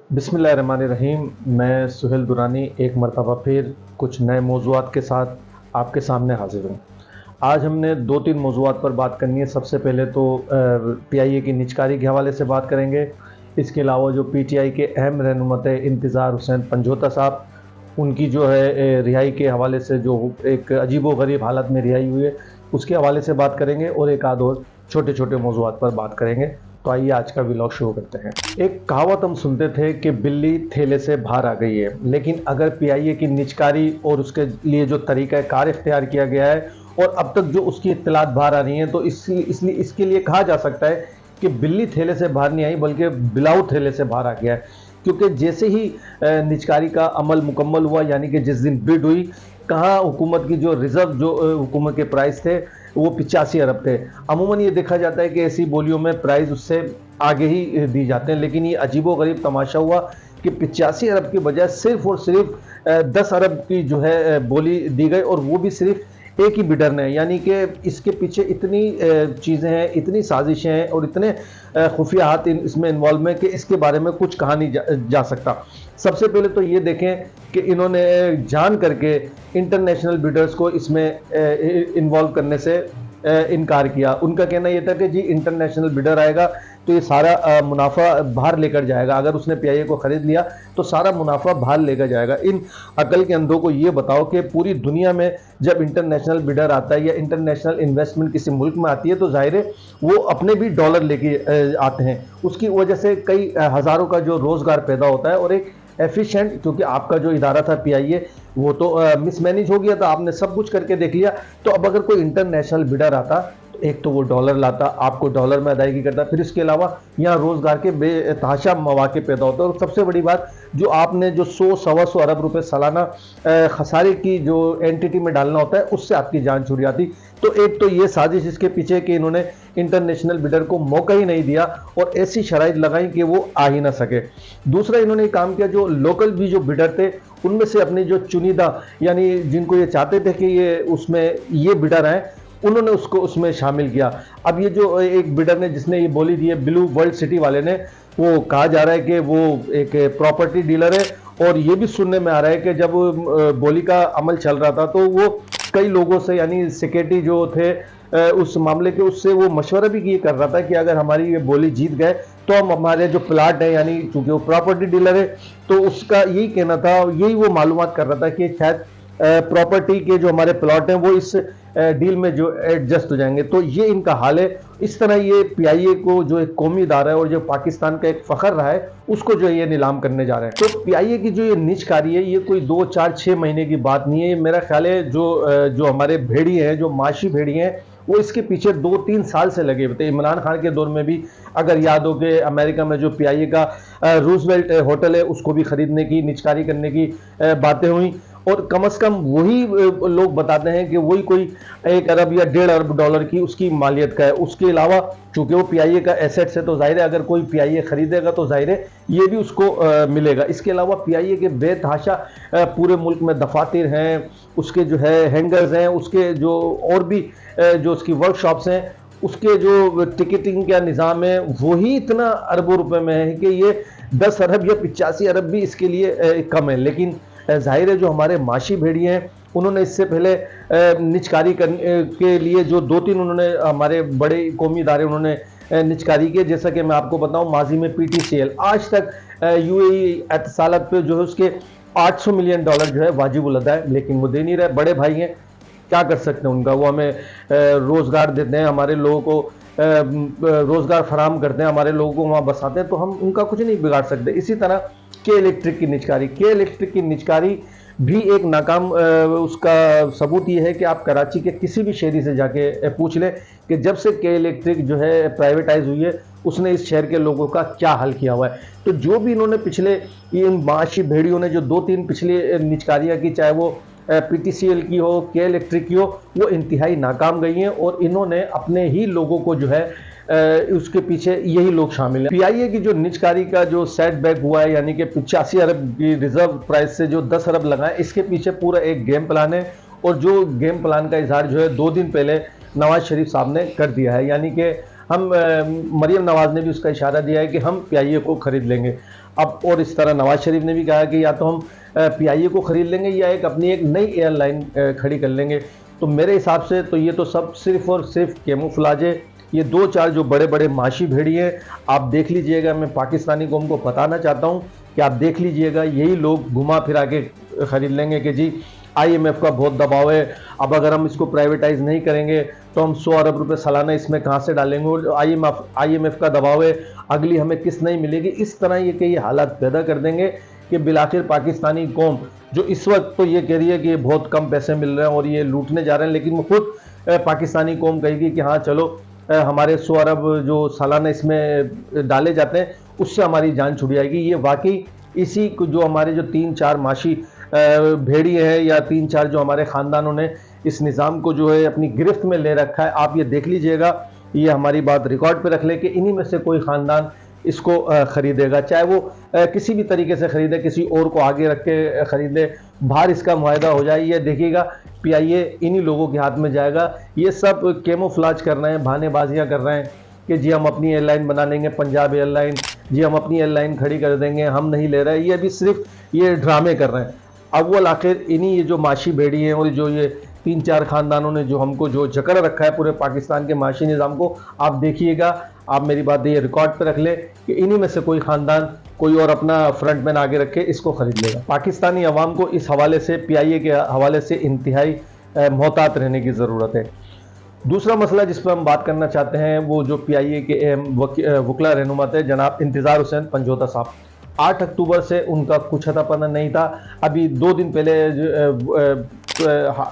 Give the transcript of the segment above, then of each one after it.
बिस्मिल्लाहिर्रहमानिर्रहीम। मैं सुहेल दुरानी एक मरतबा फिर कुछ नए मौज़ूआत के साथ आपके सामने हाज़िर हूँ। आज हमने 2-3 मौज़ूआत पर बात करनी है। सबसे पहले तो पीआईए की निजकारी के हवाले से बात करेंगे। इसके अलावा जो पीटीआई के अहम रहनुमा थे इंतज़ार हुसैन पंजोता साहब, उनकी जो है रिहाई के हवाले से जो एक अजीबो-गरीब हालत में रिहाई हुई है, उसके हवाले से बात करेंगे और एक आध और छोटे-छोटे मौज़ूआत पर बात करेंगे। तो आइए आज का व्लॉग शुरू करते हैं। एक कहावत हम सुनते थे कि बिल्ली थैले से बाहर आ गई है, लेकिन अगर पीआईए की निजकारी और उसके लिए जो तरीका कार इख्तियार किया गया है और अब तक जो उसकी इत्तलात बाहर आ रही हैं, तो इसलिए इसके लिए कहा जा सकता है कि बिल्ली थैले से बाहर नहीं आई बल्कि बिलाऊ थैले से बाहर आ गया है। क्योंकि जैसे ही निजकारी का अमल मुकम्मल हुआ, यानी कि जिस दिन बिड हुई, कहाँ हुकूमत की जो रिज़र्व जो हुकूमत के प्राइस थे वो 85 अरब थे। अमूमन ये देखा जाता है कि ऐसी बोलियों में प्राइस उससे आगे ही दी जाते हैं, लेकिन ये अजीबो-गरीब तमाशा हुआ कि 85 अरब की बजाय सिर्फ़ और सिर्फ 10 अरब की जो है बोली दी गई, और वो भी सिर्फ एक ही बिडर ने। यानी कि इसके पीछे इतनी चीज़ें हैं, इतनी साजिशें हैं और इतने खुफिया हाथ इसमें इन्वॉल्व हैं कि इसके बारे में कुछ कहा नहीं जा सकता। सबसे पहले तो ये देखें कि इन्होंने जान करके इंटरनेशनल बिडर्स को इसमें इन्वॉल्व करने से इनकार किया। उनका कहना यह था कि जी इंटरनेशनल बिडर आएगा तो ये सारा मुनाफा बाहर लेकर जाएगा। अगर उसने पीआईए को ख़रीद लिया तो सारा मुनाफा बाहर लेकर जाएगा। इन अकल के अंधों को ये बताओ कि पूरी दुनिया में जब इंटरनेशनल बिडर आता है या इंटरनेशनल इन्वेस्टमेंट किसी मुल्क में आती है तो ज़ाहिर है वो अपने भी डॉलर लेके आते हैं। उसकी वजह से कई हज़ारों का जो रोज़गार पैदा होता है और एक एफिशिएंट, क्योंकि आपका जो इदारा था पीआईए वो तो मिसमैनेज हो गया था, आपने सब कुछ करके देख लिया। तो अब अगर कोई इंटरनेशनल बिडर आता तो एक तो वो डॉलर लाता, आपको डॉलर में अदायगी करता, फिर इसके अलावा यहाँ रोज़गार के बेतहाशा मौके पैदा होते हैं। और सबसे बड़ी बात, जो आपने जो 100-125 अरब रुपए सालाना खसारे की जो एंटिटी में डालना होता है, उससे आपकी जान छुट जाती। तो एक तो ये साजिश इसके पीछे कि इन्होंने इंटरनेशनल बिडर को मौका ही नहीं दिया और ऐसी शराइत लगाई कि वो आ ही ना सके। दूसरा, इन्होंने काम किया, जो लोकल भी जो बिडर थे उनमें से अपने जो चुनिंदा, यानी जिनको ये चाहते थे कि ये उसमें ये बिडर आए, उन्होंने उसको उसमें शामिल किया। अब ये जो एक बिडर ने जिसने ये बोली दी है, ब्लू वर्ल्ड सिटी वाले ने, वो कहा जा रहा है कि वो एक प्रॉपर्टी डीलर है। और ये भी सुनने में आ रहा है कि जब बोली का अमल चल रहा था तो वो कई लोगों से, यानी सिक्योरिटी जो थे उस मामले के, उससे वो मशवरा भी ये कर रहा था कि अगर हमारी ये बोली जीत गए तो हम हमारे जो प्लाट है, यानी चूंकि वो प्रॉपर्टी डीलर है तो उसका यही कहना था, यही वो मालूमात कर रहा था कि शायद प्रॉपर्टी के जो हमारे प्लॉट हैं वो इस डील में जो एडजस्ट हो जाएंगे। तो ये इनका हाल है। इस तरह ये पीआईए को जो एक कौमी इदारा है और जो पाकिस्तान का एक फ़ख्र रहा है, उसको जो ये नीलाम करने जा रहे हैं। तो पीआईए की जो ये निजकारी है, ये कोई 2-4-6 महीने की बात नहीं है। ये मेरा ख्याल है जो हमारे भेड़िए हैं, जो माशी भेड़िए हैं, वो इसके पीछे 2-3 साल से लगे हुए थे। इमरान खान के दौर में भी अगर याद हो कि अमेरिका में जो पीआईए का रूजवेल्ट होटल है उसको भी खरीदने की, निजकारी करने की बातें हुई। और कम से कम वही लोग बताते हैं कि वही कोई 1 अरब या 1.5 अरब डॉलर की उसकी मालियत का है। उसके अलावा चूंकि वो पीआईए का एसेट्स है तो जाहिर है अगर कोई पीआईए खरीदेगा तो जाहिर है ये भी उसको मिलेगा। इसके अलावा पीआईए के बेतहाशा पूरे मुल्क में दफातर हैं, उसके जो है हैंगर्स हैं, उसके जो और भी जो उसकी वर्कशॉप्स हैं, उसके जो टिकटिंग का निज़ाम है, वही इतना अरबों रुपए में है कि ये 10 अरब या 85 अरब भी इसके लिए कम है। लेकिन जाहिर है जो हमारे माशी भेड़िए हैं, उन्होंने इससे पहले निजकारी करने के लिए जो 2-3 उन्होंने हमारे बड़े कौमी इदारे उन्होंने निजकारी किए। जैसा कि मैं आपको बताऊं, माजी में पीटीसीएल आज तक यूएई एतसालत पे जो है उसके $800 मिलियन जो है वाजिब अदा है, लेकिन वो दे नहीं रहे। बड़े भाई हैं, क्या कर सकते हैं उनका, वो हमें रोज़गार देते हैं, हमारे लोगों को रोज़गार फराहम करते हैं, हमारे लोगों को वहाँ बसाते हैं, तो हम उनका कुछ नहीं बिगाड़ सकते। इसी तरह के इलेक्ट्रिक की निजकारी भी एक नाकाम उसका सबूत ये है कि आप कराची के किसी भी शहरी से जाके पूछ लें कि जब से के इलेक्ट्रिक जो है प्राइवेटाइज हुई है उसने इस शहर के लोगों का क्या हल किया हुआ है। तो जो भी इन्होंने पिछले, इन माशी भेड़ियों ने जो 2-3 पिछली निजकारियाँ की, चाहे वो पीटीसीएल की हो, के इलेक्ट्रिक की हो, वो इंतहाई नाकाम गई हैं और इन्होंने अपने ही लोगों को जो है उसके पीछे यही लोग शामिल हैं। पीआईए की जो निजकारी का जो सेटबैक हुआ है, यानी कि 85 अरब की रिजर्व प्राइस से जो 10 अरब लगाए, इसके पीछे पूरा एक गेम प्लान है। और जो गेम प्लान का इजहार जो है 2 दिन पहले नवाज शरीफ साहब ने कर दिया है, यानी कि हम मरियम नवाज ने भी उसका इशारा दिया है कि हम पीआईए को खरीद लेंगे। अब और इस तरह नवाज शरीफ ने भी कहा कि या तो हम PIA को खरीद लेंगे या अपनी एक नई एयरलाइन खड़ी कर लेंगे। तो मेरे हिसाब से तो ये तो सब सिर्फ और सिर्फ कैमोफ्लेज है। ये 2-4 जो बड़े बड़े माशी भेड़ी हैं, आप देख लीजिएगा। मैं पाकिस्तानी कौम को बताना चाहता हूँ कि आप देख लीजिएगा, यही लोग घुमा फिरा के खरीद लेंगे कि जी IMF का बहुत दबाव है, अब अगर हम इसको प्राइवेटाइज नहीं करेंगे तो हम 100 अरब रुपए सालाना इसमें कहाँ से डालेंगे, और IMF का दबाव है, अगली हमें किस्त नहीं मिलेगी। इस तरह ये हालात पैदा कर देंगे कि बिलाखिर पाकिस्तानी कौम जो इस वक्त तो ये कह रही है कि ये बहुत कम पैसे मिल रहे हैं और ये लूटने जा रहे हैं, लेकिन वो खुद पाकिस्तानी कौम कहेगी कि हाँ चलो हमारे 100 अरब जो सालाना इसमें डाले जाते हैं उससे हमारी जान छुट जाएगी। ये वाकई इसी को जो हमारे जो 3-4 माशी भेड़ी है या 3-4 जो हमारे ख़ानदानों ने इस निज़ाम को जो है अपनी गिरफ्त में ले रखा है, आप ये देख लीजिएगा, ये हमारी बात रिकॉर्ड पे रख ले कि इन्हीं में से कोई ख़ानदान इसको ख़रीदेगा, चाहे वो किसी भी तरीके से ख़रीदे, किसी और को आगे रख के ख़रीदे, बाहर इसका मुआहदा हो जाए, ये देखिएगा PIA इन्हीं लोगों के हाथ में जाएगा। ये सब कैमोफ्लेज कर रहे हैं, बहानेबाजियाँ कर रहे हैं कि जी हम अपनी एयरलाइन बना लेंगे, पंजाब एयरलाइन, जी हम अपनी एयरलाइन खड़ी कर देंगे, हम नहीं ले रहे हैं। ये अभी सिर्फ ये ड्रामे कर रहे हैं। अव्वल आखिर इन्हीं ये जो माशी भेड़ी हैं और जो ये 3-4 ख़ानदानों ने जो हमको जो जकड़ रखा है पूरे पाकिस्तान के माशी निज़ाम को, आप देखिएगा, आप मेरी बात ये रिकॉर्ड पे रख ले कि इन्हीं में से कोई ख़ानदान कोई और अपना फ्रंटमैन आगे रख के इसको ख़रीद लेगा। पाकिस्तानी अवाम को इस हवाले से PIA के हवाले से इंतहाई मोहतात रहने की ज़रूरत है। दूसरा मसला जिस पर हम बात करना चाहते हैं वो जो PIA के अहम वकला रहनुमा थे जनाब इंतज़ार हुसैन पंजोता साहब। 8 अक्टूबर से उनका कुछ अता पता नहीं था। अभी 2 दिन पहले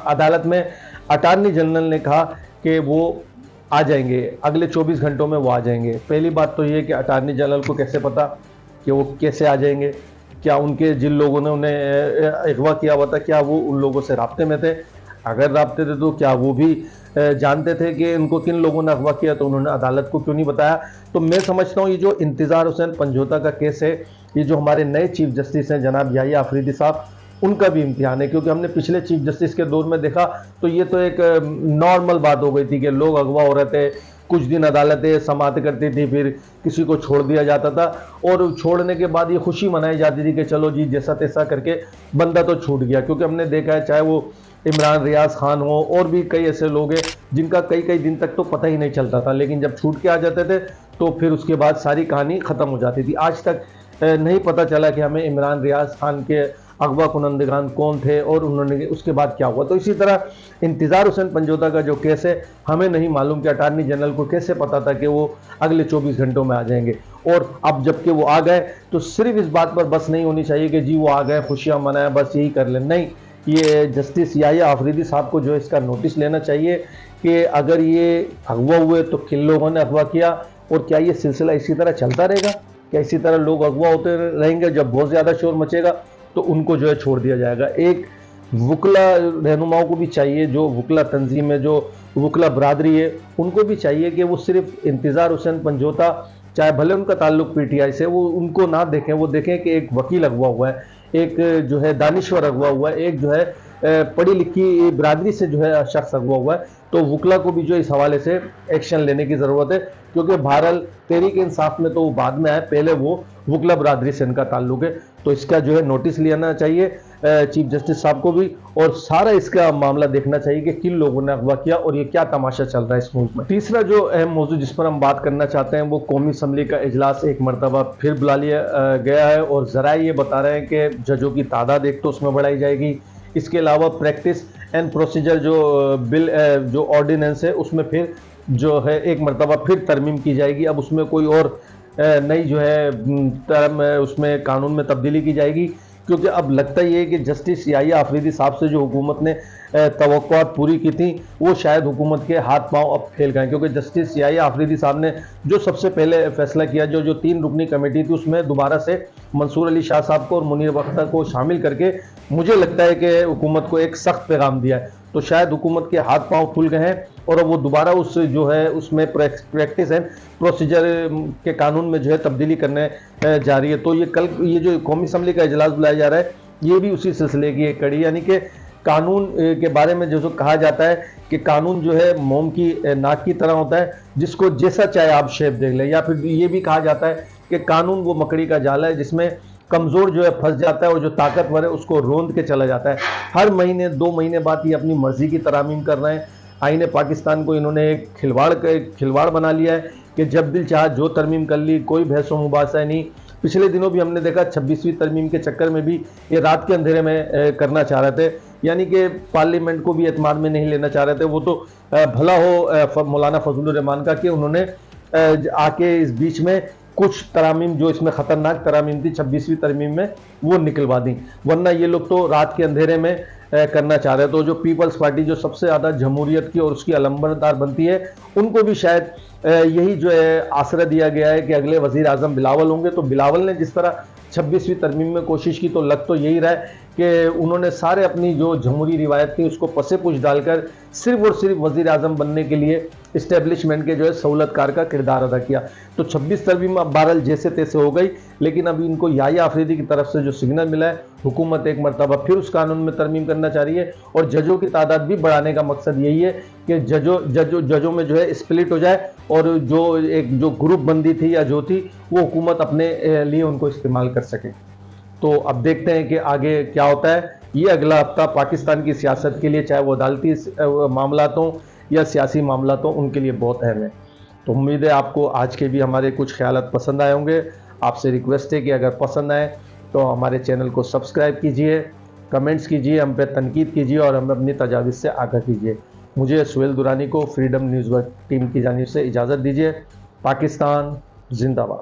अदालत में अटार्नी जनरल ने कहा कि वो आ जाएंगे, अगले 24 घंटों में वो आ जाएंगे। पहली बात तो ये कि अटार्नी जनरल को कैसे पता कि वो कैसे आ जाएंगे? क्या उनके जिन लोगों ने उन्हें अगवा किया हुआ था, क्या वो उन लोगों से राब्ते में थे? अगर राब्ते थे तो क्या वो भी जानते थे कि उनको किन लोगों ने अगवा किया, तो उन्होंने अदालत को क्यों नहीं बताया? तो मैं समझता हूँ ये जो इंतज़ार हुसैन पंजोता का केस है, ये जो हमारे नए चीफ जस्टिस हैं जनाब याहिया अफरीदी साहब, उनका भी इम्तिहान है। क्योंकि हमने पिछले चीफ जस्टिस के दौर में देखा तो ये तो एक नॉर्मल बात हो गई थी कि लोग अगवा हो रहे थे, कुछ दिन अदालतें समाअत करती थी, फिर किसी को छोड़ दिया जाता था और छोड़ने के बाद ये खुशी मनाई जाती थी कि चलो जी जैसा तैसा करके बंदा तो छूट गया। क्योंकि हमने देखा है चाहे वो इमरान रियाज खान हो और भी कई ऐसे लोग हैं जिनका कई कई दिन तक तो पता ही नहीं चलता था, लेकिन जब छूट के आ जाते थे तो फिर उसके बाद सारी कहानी ख़त्म हो जाती थी। आज तक नहीं पता चला कि हमें इमरान रियाज खान के अगवा कुनंदगान कौन थे और उन्होंने उसके बाद क्या हुआ। तो इसी तरह इंतज़ार हुसैन पंजोता का जो केस है, हमें नहीं मालूम कि अटार्नी जनरल को कैसे पता था कि वो अगले 24 घंटों में आ जाएंगे। और अब जबकि वो आ गए तो सिर्फ इस बात पर बस नहीं होनी चाहिए कि जी वो आ गए, खुशियाँ मनाएं, बस यही कर लें। नहीं, ये जस्टिस याहिया अफरीदी साहब को जो इसका नोटिस लेना चाहिए कि अगर ये अगवा हुए तो किन लोगों ने अगवा किया और क्या ये सिलसिला इसी तरह चलता रहेगा? क्या इसी तरह लोग अगवा होते रहेंगे? जब बहुत ज़्यादा शोर मचेगा तो उनको जो है छोड़ दिया जाएगा। एक वकला रहनुमाओं को भी चाहिए, जो वकला तंजीम है, जो वकला बरादरी है, उनको भी चाहिए कि वो सिर्फ इंतज़ार हुसैन पंजोता, चाहे भले उनका ताल्लुक PTI से, वो उनको ना देखें, वो देखें कि एक वकील अगवा हुआ है, एक जो है दानिश्वर अगवा हुआ है, एक जो है पढ़ी लिखी बरादरी से जो है शख्स अगवा हुआ है। तो वकला को भी जो इस हवाले से एक्शन लेने की ज़रूरत है। क्योंकि बहरहाल तहरीक इंसाफ में तो वो बाद में आए, पहले वो वकला बरादरी से इनका ताल्लुक है। तो इसका जो है नोटिस लेना चाहिए चीफ जस्टिस साहब को भी, और सारा इसका मामला देखना चाहिए कि किन लोगों ने अगवा किया और ये क्या तमाशा चल रहा है इस मुल्क में। तीसरा जो अहम मौजू जिस पर हम बात करना चाहते हैं वो कौमी असम्बली का इजलास एक मरतबा फिर बुला लिया गया है और ज़रा ये बता रहे हैं कि जजों की तादाद एक तो उसमें बढ़ाई जाएगी, इसके अलावा प्रैक्टिस एंड प्रोसीजर जो बिल जो ऑर्डिनेंस है उसमें फिर जो है एक मरतबा फिर तरमीम की जाएगी। अब उसमें कोई और नई जो है टर्म उसमें कानून में तब्दीली की जाएगी। क्योंकि अब लगता ही है कि जस्टिस याहिया अफरीदी साहब से जो हुकूमत ने तवक्कुआत पूरी की थी वो शायद हुकूमत के हाथ पांव अब फैल गए। क्योंकि जस्टिस याहिया अफरीदी साहब ने जो सबसे पहले फैसला किया, जो 3 रुकनी कमेटी थी, उसमें दोबारा से मंसूर अली शाह साहब को और मुनीर बख्तर को शामिल करके मुझे लगता है कि हुकूमत को एक सख्त पैगाम दिया है। तो शायद हुकूमत के हाथ पांव खुल गए हैं और अब वो दोबारा उस जो है उसमें प्रैक्टिस एंड प्रोसीजर के कानून में जो है तब्दीली करने जा रही है। तो ये जो कौमी असम्बली का इजलास बुलाया जा रहा है ये भी उसी सिलसिले की एक कड़ी, यानी कि कानून के बारे में जो कहा जाता है कि कानून जो है मोम की नाक की तरह होता है, जिसको जैसा चाहे आप शेप देख लें। या फिर ये भी कहा जाता है कि कानून वो मकड़ी का जाल है जिसमें कमज़ोर जो है फंस जाता है और जो ताकतवर है उसको रोंद के चला जाता है। हर महीने 2 महीने बाद ये अपनी मर्जी की तरामीम कर रहे हैं। आईने पाकिस्तान को इन्होंने एक खिलवाड़ बना लिया है कि जब दिल चाहा जो तरमीम कर ली, कोई बहस व मुबासा नहीं। पिछले दिनों भी हमने देखा 26वीं तरमीम के चक्कर में भी ये रात के अंधेरे में करना चाह रहे थे, यानी कि पार्लियामेंट को भी एतमाद में नहीं लेना चाह रहे थे। वो तो भला हो मौलाना फजलुर रहमान का कि उन्होंने आके इस बीच में कुछ तरामीम जो इसमें ख़तरनाक तरामीम थी 26वीं तरमीम में वो निकलवा दी, वरना ये लोग तो रात के अंधेरे में करना चाह रहे हैं। तो जो पीपल्स पार्टी जो सबसे ज़्यादा जमहूरियत की और उसकी अलंबरदार बनती है, उनको भी शायद यही जो है आसरा दिया गया है कि अगले वज़ीर आज़म बिलावल होंगे। तो बिलावल ने जिस तरह 26वीं तरमीम में कोशिश की, तो लग तो यही रहा है कि उन्होंने सारे अपनी जो जमहूरी रिवायत थी उसको पसे पुश डालकर सिर्फ और सिर्फ वज़ीर आज़म बनने के लिए इस्टेब्लिशमेंट के जो है सहूलतकार का किरदार अदा किया। तो 26 तरमीम अब बहरहाल जैसे तैसे हो गई, लेकिन अभी इनको याहिया आफरीदी की तरफ से जो सिग्नल मिला है, हुकूमत एक मरतबा फिर उस कानून में तरमीम करना चाह रही है और जजों की तादाद भी बढ़ाने का मकसद यही है कि जजों में जो है स्प्लिट हो जाए और जो ग्रुप बंदी थी या जो थी वो हुकूमत अपने लिए उनको इस्तेमाल कर सके। तो अब देखते हैं कि आगे क्या होता है। ये अगला हफ्ता पाकिस्तान की सियासत के लिए, चाहे वो अदालती मामलात हों या सियासी मामलात हों, उनके लिए बहुत अहम है। तो उम्मीद है आपको आज के भी हमारे कुछ ख्यालात पसंद आए होंगे। आपसे रिक्वेस्ट है कि अगर पसंद आए तो हमारे चैनल को सब्सक्राइब कीजिए, कमेंट्स कीजिए, हम पे तनकीद कीजिए और हमें अपनी तजावीज़ से आगाह कीजिए। मुझे सुहेल दुरानी को फ्रीडम न्यूज़ वर्क टीम की जानिब से इजाज़त दीजिए। पाकिस्तान जिंदाबाद।